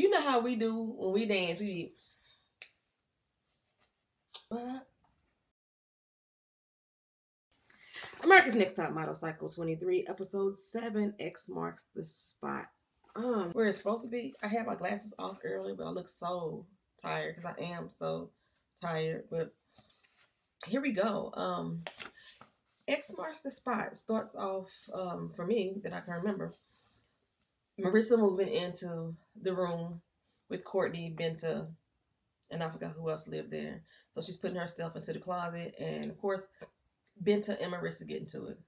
You know how we do when we dance. We be, what? America's Next Top Model Cycle 23, Episode 7, X marks the spot. Where it's supposed to be. I had my glasses off earlier, but I look so tired because I am so tired. But here we go. X marks the spot starts off for me that I can remember. Marissa moving into the room with Courtney, Benta, and I forgot who else lived there. So she's putting her stuff into the closet, and of course, Benta and Marissa get into it.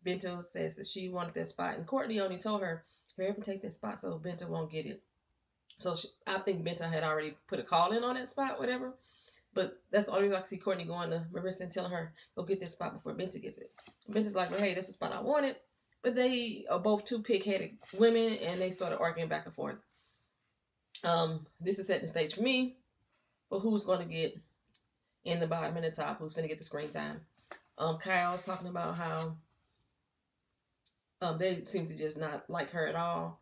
Benta says that she wanted that spot, and Courtney only told her, "Hurry up and take that spot so Benta won't get it." So I think Benta had already put a call in on that spot, whatever. But that's the only reason I can see Courtney going to Marissa and telling her, "Go get this spot before Benta gets it." Benta's like, "Well, hey, that's the spot I wanted." But they are both two pig-headed women, and they started arguing back and forth. This is setting the stage for me for who's going to get in the bottom and the top, who's going to get the screen time. Kyle's talking about how they seem to just not like her at all.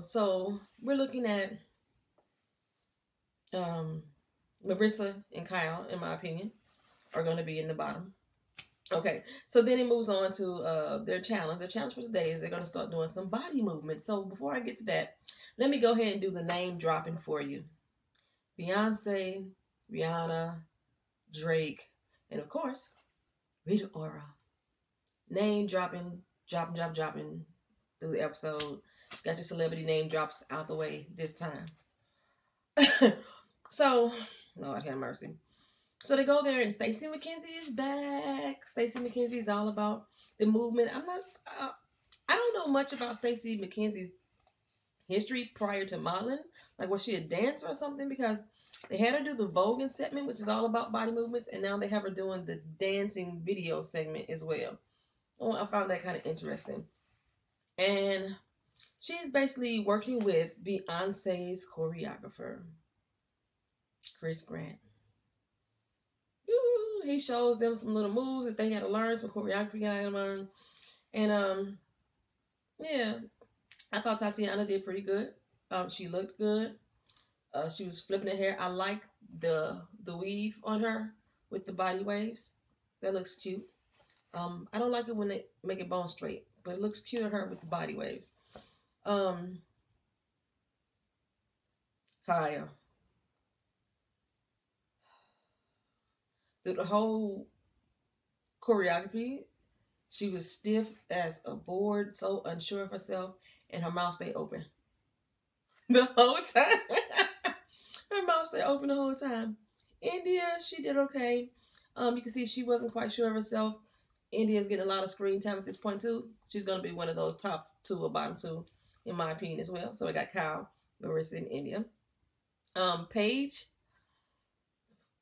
So we're looking at um, Marissa and Kyle, in my opinion, are going to be in the bottom. Okay, so then it moves on to their challenge. Their challenge for today is they're going to start doing some body movement. So before I get to that, let me go ahead and do the name dropping for you. Beyonce, Rihanna, Drake, and of course, Rita Ora. Name dropping through the episode. Got your celebrity name drops out the way this time. So, Lord have mercy. So they go there, and Stacey McKenzie is back. Stacey McKenzie is all about the movement. I don't know much about Stacey McKenzie's history prior to modeling. Like, was she a dancer or something? Because they had her do the Vogue segment, which is all about body movements, and now they have her doing the dancing video segment as well. Oh, I found that kind of interesting. And she's basically working with Beyonce's choreographer, Chris Grant. Ooh, he shows them some little moves that they got to learn, some choreography got to learn. And yeah, I thought Tatiana did pretty good. She looked good. She was flipping her hair. I like the weave on her with the body waves. That looks cute. I don't like it when they make it bone straight, but it looks cute on her with the body waves. Um, Kaya, the whole choreography, she was stiff as a board, so unsure of herself, and her mouth stayed open the whole time. Her mouth stayed open the whole time. India, she did okay. You can see she wasn't quite sure of herself. India's getting a lot of screen time at this point too. She's gonna be one of those top two or bottom two, in my opinion, as well. So we got Kyle, Marissa, and India. Paige,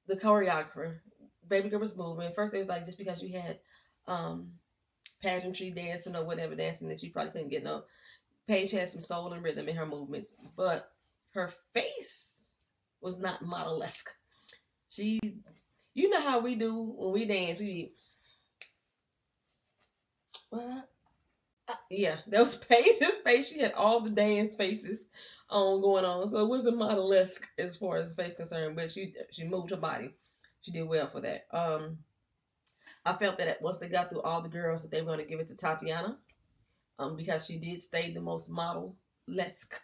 the choreographer, baby girl was moving. First, it was like just because you had um pageantry dancing or whatever dancing that you probably couldn't get no. Paige had some soul and rhythm in her movements, but her face was not model-esque. She, you know how we do when we dance. We what? Yeah, that was Paige's face. She had all the dance faces going on, so it wasn't model-esque as far as face concerned. But she moved her body. She did well for that. I felt that once they got through all the girls, that they were going to give it to Tatiana, because she did stay the most model-esque.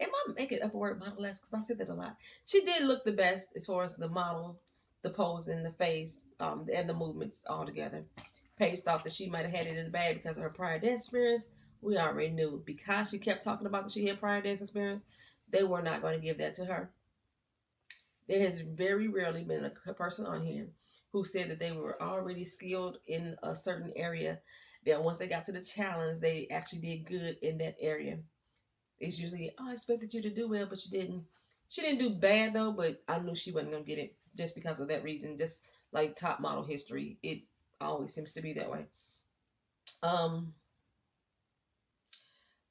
Am I making up a word model-esque? Because I said that a lot. She did look the best as far as the model, the posing, the face, and the movements all together. Paige thought that she might have had it in the bag because of her prior dance experience. We already knew because she kept talking about that she had prior dance experience, they were not going to give that to her. There has very rarely been a person on here who said that they were already skilled in a certain area. That once they got to the challenge, they actually did good in that area. It's usually, oh, I expected you to do well, but you didn't. She didn't do bad though, but I knew she wasn't gonna get it just because of that reason. Just like top model history, it always seems to be that way. Um,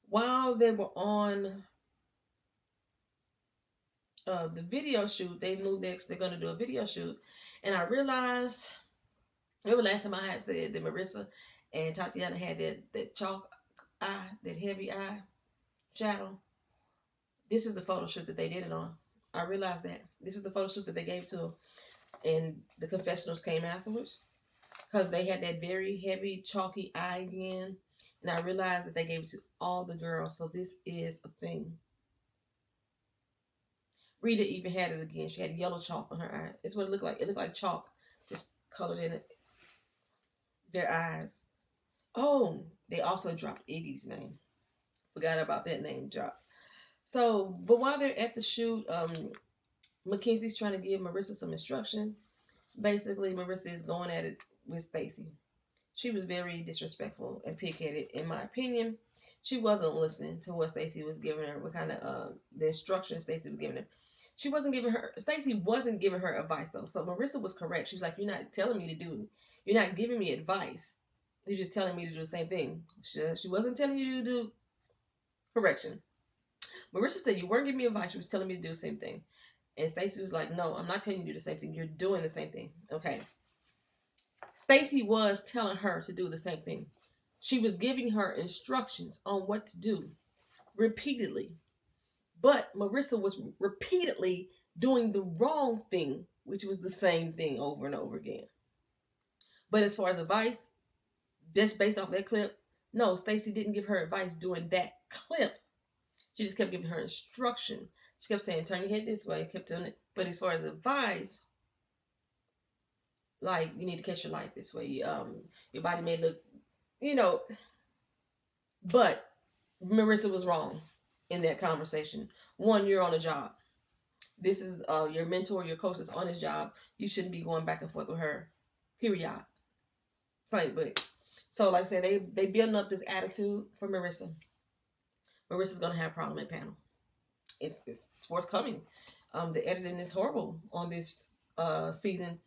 while they were on the video shoot, they knew next they're gonna do a video shoot, and I realized. Remember last time I had said that Marissa and Tatiana had that chalk eye, that heavy eye shadow. This is the photo shoot that they did it on. I realized that this is the photo shoot that they gave to him, and the confessionals came afterwards because they had that very heavy, chalky eye again. And I realized that they gave it to all the girls. So this is a thing. Rita even had it again. She had yellow chalk on her eye. It's what it looked like. It looked like chalk, just colored in it, their eyes. Oh, they also dropped Iggy's name. Forgot about that name drop. So, but while they're at the shoot, Mackenzie's trying to give Marissa some instruction. Basically, Marissa is going at it with Stacy. She was very disrespectful and pig-headed, in my opinion. She wasn't listening to what Stacy was giving her, what kind of the instructions Stacy was giving her. She wasn't giving her. Stacy wasn't giving her advice though. So Marissa was correct. She was like, "You're not telling me to do. You're not giving me advice. You're just telling me to do the same thing." She wasn't telling you to do correction. Marissa said you weren't giving me advice. She was telling me to do the same thing. And Stacy was like, "No, I'm not telling you to do the same thing. You're doing the same thing." Okay. Stacy was telling her to do the same thing. She was giving her instructions on what to do repeatedly. But Marissa was repeatedly doing the wrong thing, which was the same thing over and over again. But as far as advice, just based off that clip, no, Stacy didn't give her advice during that clip. She just kept giving her instruction. She kept saying, "Turn your head this way," kept doing it. But as far as advice, like you need to catch your light this way. Your body may look, you know, but Marissa was wrong in that conversation. One, you're on a job. This is your mentor, your coach is on his job. You shouldn't be going back and forth with her. Period. Plain but so like I said, they building up this attitude for Marissa. Marissa's gonna have a problem at panel. It's forthcoming. The editing is horrible on this season.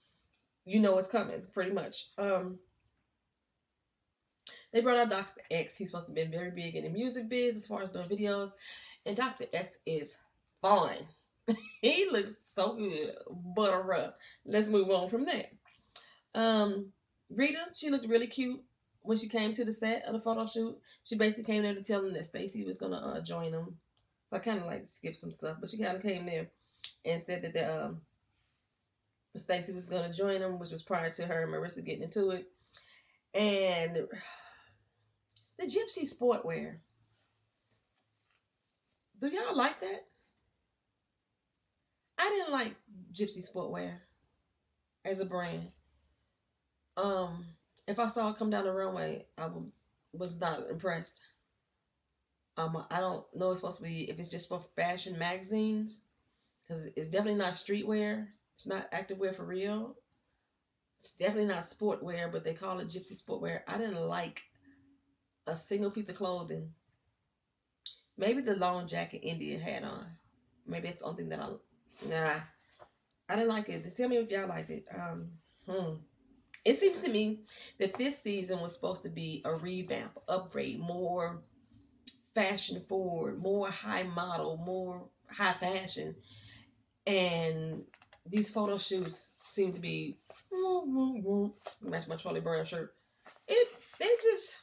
You know it's coming, pretty much. They brought out Dr. X. He's supposed to be very big in the music biz as far as doing videos. And Dr. X is fine. He looks so good, butter up. Let's move on from that. Um, Rita, she looked really cute when she came to the set of the photo shoot. She basically came there to tell them that Stacy was gonna join them. So I kind of like skipped some stuff, but she kind of came there and said that Stacy was gonna join them, which was prior to her and Marissa getting into it. And the gypsy sportwear. Do y'all like that? I didn't like gypsy sportwear as a brand. Um, if I saw it come down the runway, was not impressed. I don't know it's supposed to be if it's just for fashion magazines because it's definitely not streetwear. It's not activewear for real. It's definitely not sportwear, but they call it gypsy sportwear. I didn't like a single piece of clothing. Maybe the long jacket India had on. Maybe it's the only thing that nah. I didn't like it. Tell me if y'all liked it. It seems to me that this season was supposed to be a revamp, upgrade, more fashion forward, more high model, more high fashion. And these photo shoots seem to be match my Charlie Brown shirt. It just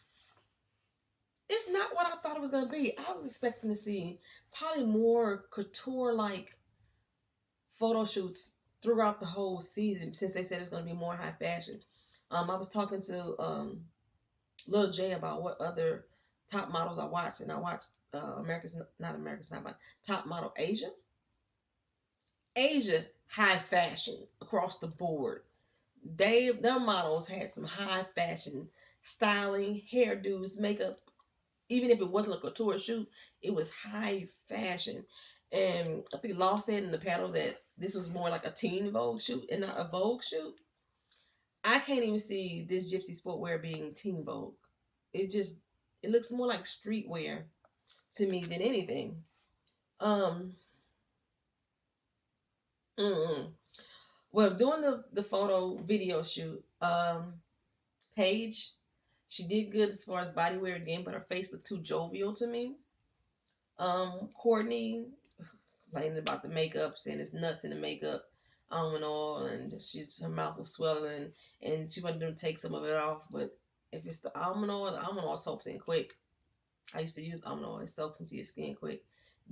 it's not what I thought it was gonna be. I was expecting to see probably more couture like photo shoots throughout the whole season since they said it's gonna be more high fashion. I was talking to Lil J about what other top models I watched, and I watched America's not America's Not Top Model Asia. Asia high fashion across the board. Their models had some high fashion styling, hairdos, makeup. Even if it wasn't a couture shoot, it was high fashion. And I think Law said in the panel that this was more like a teen Vogue shoot and not a Vogue shoot. I can't even see this gypsy sportwear being teen Vogue. It just it looks more like streetwear to me than anything. Um, mm-mm. Well, doing the photo video shoot, Paige, she did good as far as body wear again, but her face looked too jovial to me. Courtney complaining about the makeup, saying it's nuts in the makeup, almond oil, and her mouth was swelling, and she wanted them to take some of it off. But if it's the almond oil soaks in quick. I used to use almond oil; it soaks into your skin quick.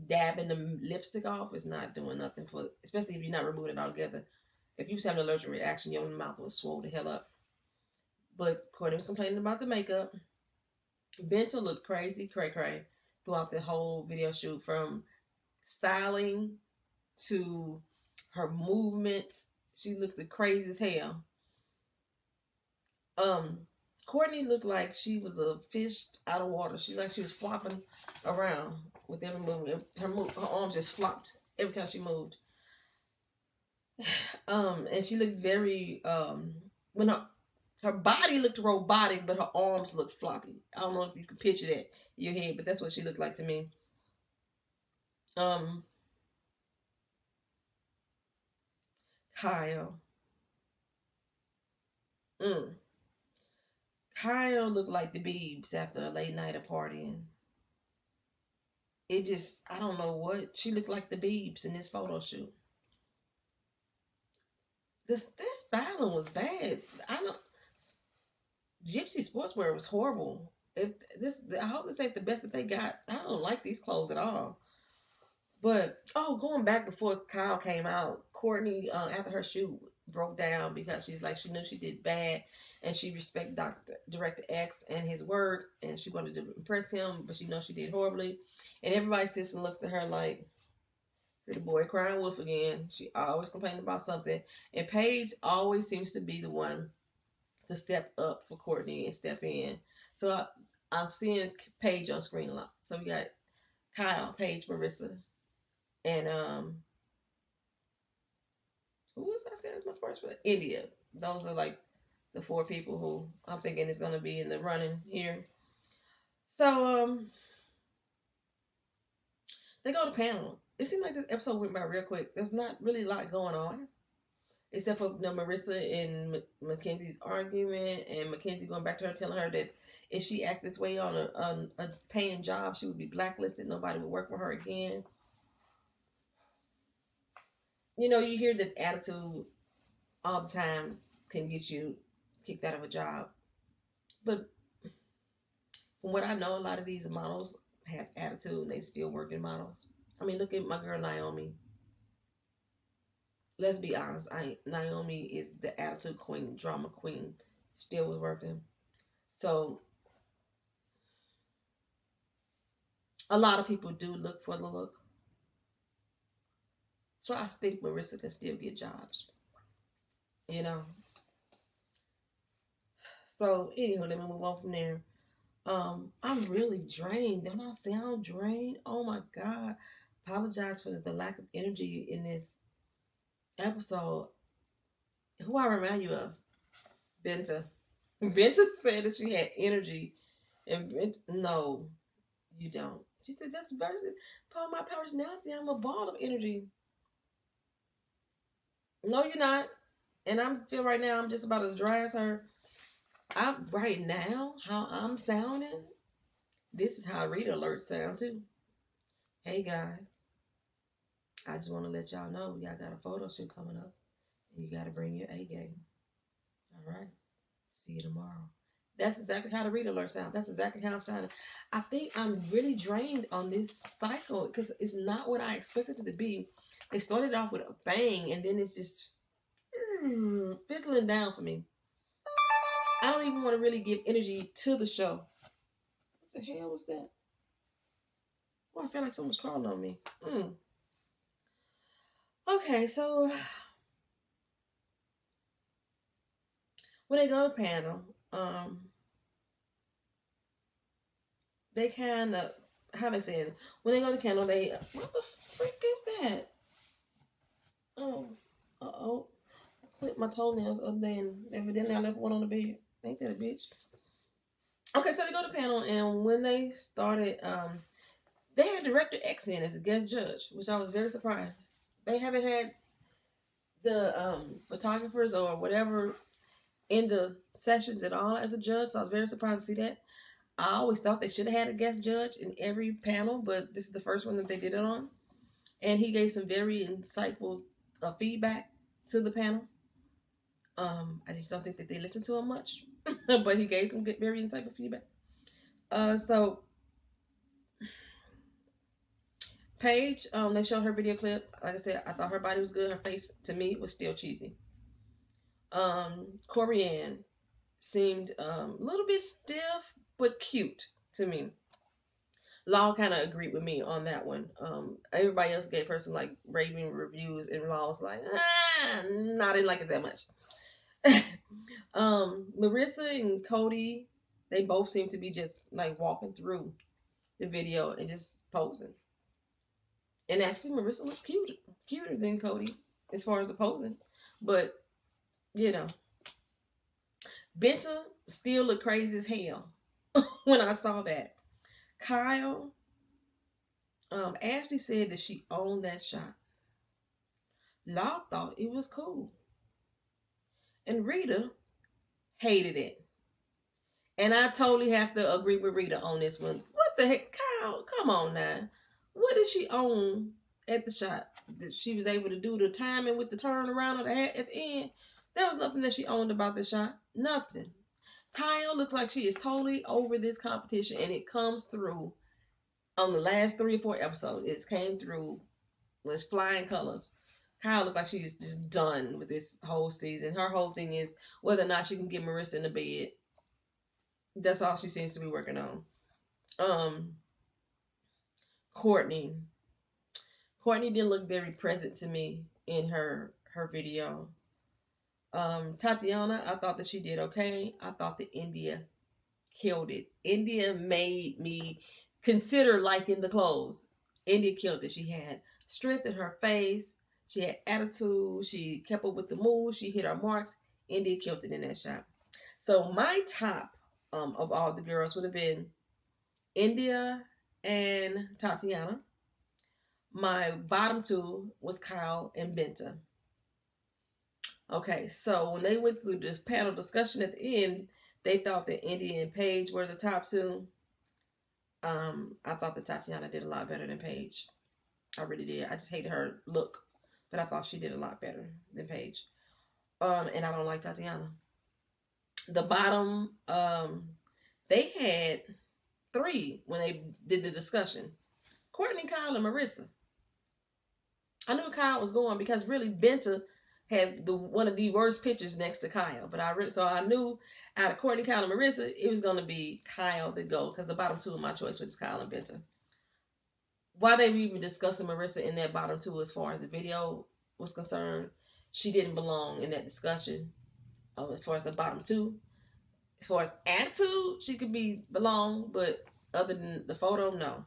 dabbing the lipstick off is not doing nothing for, especially if you're not removing it altogether. If you was having an allergic reaction, your mouth was swole the hell up. But Courtney was complaining about the makeup. Benta looked crazy, cray cray, throughout the whole video shoot, from styling to her movements. She looked the crazy as hell. Um, Courtney looked like she was a fish out of water. She like she was flopping around with every movement. Her arms just flopped every time she moved. And she looked very when her body looked robotic, but her arms looked floppy. I don't know if you can picture that in your head, but that's what she looked like to me. Um, Kyle. Mm. Kyle looked like the Beebs after a late night of partying. It just, I don't know what. She looked like the Beebs in this photo shoot. This styling was bad. I don't. Gypsy sportswear was horrible. If this, I hope this ain't the best that they got. I don't like these clothes at all. But going back before Kyle came out, Courtney after her shoot broke down because she's like she knew she did bad, and she respected Director X and his work, and she wanted to impress him, but she knows she did horribly, and everybody sits and looked at her like, "You're the boy crying wolf again." She always complained about something, and Paige always seems to be the one to step up for Courtney and step in. So I'm seeing Paige on screen a lot. So we got Kyle, Paige, Marissa, and who was I saying my first one? India. Those are like the four people who I'm thinking is gonna be in the running here. So they go to panel. It seemed like this episode went by real quick. There's not really a lot going on. Except for Marissa and Mackenzie's argument, and Mackenzie going back to her telling her that if she act this way on a paying job, she would be blacklisted. Nobody would work for her again. You know, you hear that attitude all the time can get you kicked out of a job. But from what I know, a lot of these models have attitude and they still working models. I mean, look at my girl Naomi. Let's be honest. Naomi is the attitude queen, drama queen, still was working. So a lot of people do look for the look. So I think Marissa can still get jobs. You know. So anyway, let me move on from there. I'm really drained. Don't I sound drained? Oh my god. Apologize for the lack of energy in this episode. Who I remind you of? Benta. Benta said that she had energy, and no, you don't. She said that's part of my personality. I'm a ball of energy. No, you're not. And I feel right now I'm just about as dry as her. I right now how I'm sounding. This is how read alerts sound too. Hey guys, I just want to let y'all know y'all got a photo shoot coming up, and you got to bring your A game. All right. See you tomorrow. That's exactly how the read alert sounds. That's exactly how I'm sounding. I think I'm really drained on this cycle because it's not what I expected it to be. They started off with a bang, and then it's just fizzling down for me. I don't even want to really give energy to the show. What the hell was that? Oh, I feel like someone's crawling on me. Okay, so when they go to panel, they kind of how they say it. When they go to panel, they what the freak is that? Oh, oh, I clipped my toenails other day, and evidently I left one on the bed. Ain't that a bitch? Okay, so they go to panel, and when they started, they had Director X in as a guest judge, which I was very surprised. They haven't had the photographers or whatever in the sessions at all as a judge, so I was very surprised to see that. I always thought they should have had a guest judge in every panel, but this is the first one that they did it on. And he gave some very insightful feedback to the panel. I just don't think that they listened to him much, but he gave some good, very insightful feedback. So Paige, they showed her video clip. Like I said, I thought her body was good. Her face, to me, was still cheesy. Corianne seemed a little bit stiff, but cute to me. Law kind of agreed with me on that one. Everybody else gave her some like raving reviews, and Law was like, no, I didn't like it that much. Marissa and Cody, they both seem to be just like walking through the video and just posing. And actually, Marissa looked cuter than Cody as far as the posing. But you know, Benta still looked crazy as hell when I saw that. Kyle, Ashley said that she owned that shot. Law thought it was cool, and Rita hated it. And I totally have to agree with Rita on this one. What the heck, Kyle? Come on now. What did she own at the shot? That she was able to do the timing with the turnaround of the hat at the end. There was nothing that she owned about the shot. Nothing. Taya looks like she is totally over this competition, and it comes through on the last 3 or 4 episodes. It came through when it's flying colors. Kyle looked like she's just done with this whole season. Her whole thing is whether or not she can get Marissa in the bed. That's all she seems to be working on. Um, Courtney. Courtney didn't look very present to me in her video. Tatiana, I thought that she did okay. I thought that India killed it. India made me consider liking the clothes. India killed it. She had strength in her face. She had attitude. She kept up with the moves. She hit her marks. India killed it in that shot. So my top of all the girls would have been India and Tatiana. My bottom two was Kyle and Benta. Okay, so when they went through this panel discussion at the end, they thought that India and Paige were the top two. I thought that Tatiana did a lot better than Paige. I really did. I just hated her look, but I thought she did a lot better than Paige. And I don't like Tatiana. The bottom, they had three when they did the discussion: Courtney, Kyle, and Marissa. I knew Kyle was going because really Benta had the one of the worst pictures next to Kyle. But I knew out of Courtney, Kyle, and Marissa, it was gonna be Kyle that go because the bottom two of my choice was Kyle and Benta. Why they were even discussing Marissa in that bottom two as far as the video was concerned, she didn't belong in that discussion. As far as the bottom two, as far as attitude, she could be belong, but other than the photo, no.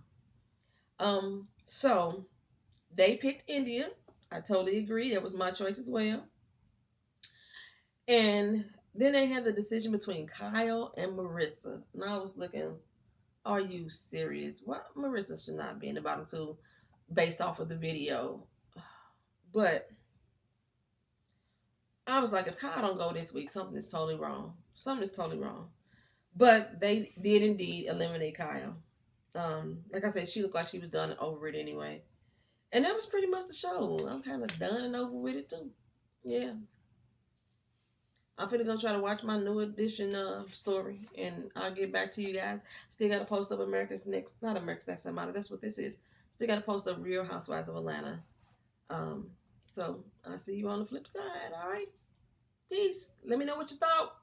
So they picked India. I totally agree. That was my choice as well. And then they had the decision between Kyle and Marissa. And I was looking, are you serious? What? Marissa should not be in the bottom two based off of the video. But I was like, if Kyle don't go this week, something is totally wrong. Something is totally wrong. But they did indeed eliminate Kyle. Like I said, she looked like she was done and over it anyway. And that was pretty much the show. I'm kind of done and over with it too. Yeah. I'm finna go try to watch my new edition story, and I'll get back to you guys. Still got to post up not America's Next Top Model. That's what this is. Still got to post up Real Housewives of Atlanta. So I'll see you on the flip side. All right, peace. Let me know what you thought.